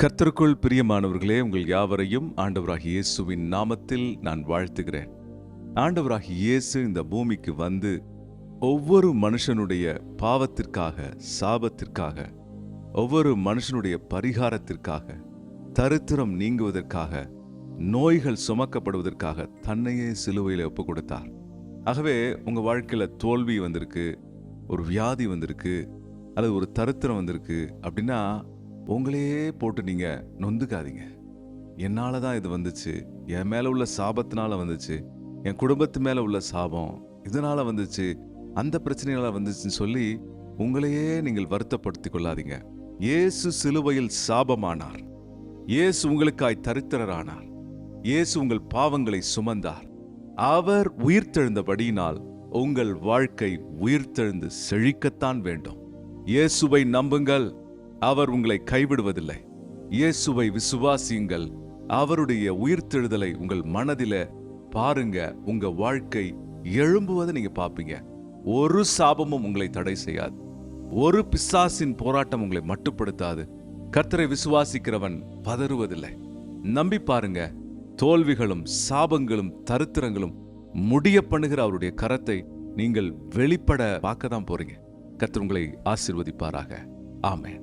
கர்த்தருக்குள் பிரியமானவர்களே, உங்கள் யாவரையும் ஆண்டவராகிய இயேசுவின் நாமத்தில் நான் வாழ்த்துகிறேன். ஆண்டவராகிய இயேசு இந்த பூமிக்கு வந்து ஒவ்வொரு மனுஷனுடைய பாவத்திற்காக, சாபத்திற்காக, ஒவ்வொரு மனுஷனுடைய பரிகாரத்திற்காக, தரித்திரம் நீங்குவதற்காக, நோய்கள் சுமக்கப்படுவதற்காக தன்னையே சிலுவையில் ஒப்புக் கொடுத்தார். ஆகவே உங்க வாழ்க்கையில தோல்வி வந்திருக்கு, ஒரு வியாதி வந்திருக்கு, அல்லது ஒரு தரித்திரம் வந்திருக்கு அப்படின்னா உங்களையே போட்டு நீங்க நொந்துக்காதீங்க. என்னால தான் இது வந்துச்சு, என் மேல உள்ள சாபத்தினால வந்துச்சு, என் குடும்பத்து மேல உள்ள சாபம் இதனால வந்துச்சு, அந்த பிரச்சனையால வந்துச்சுன்னு சொல்லி உங்களையே நீங்கள் வருத்தப்படுத்திக் கொள்ளாதீங்க. இயேசு சிலுவையில் சாபமானார். இயேசு உங்களுக்காய் தரித்திரரானார். இயேசு உங்கள் பாவங்களை சுமந்தார். அவர் உயிர்த்தெழுந்தபடியினால் உங்கள் வாழ்க்கை உயிர்த்தெழுந்து செழிக்கத்தான் வேண்டும். இயேசுவை நம்புங்கள், அவர் உங்களை கைவிடுவதில்லை. இயேசுவை விசுவாசியுங்கள், அவருடைய உயிர்த்தெழுதலை உங்கள் மனதில பாருங்க. உங்க வாழ்க்கை எழும்புவதை நீங்க பார்ப்பீங்க. ஒரு சாபமும் உங்களை தடை செய்யாது. ஒரு பிசாசின் போராட்டம் உங்களை மட்டுப்படுத்தாது. கர்த்தரை விசுவாசிக்கிறவன் பதறுவதில்லை. நம்பி பாருங்க. தோல்விகளும் சாபங்களும் தரித்திரங்களும் முடிய பண்ணுகிற அவருடைய கரத்தை நீங்கள் வெளிப்பட பார்க்க தான் போறீங்க. கர்த்தர் உங்களை ஆசீர்வதிப்பாராக. ஆமென்.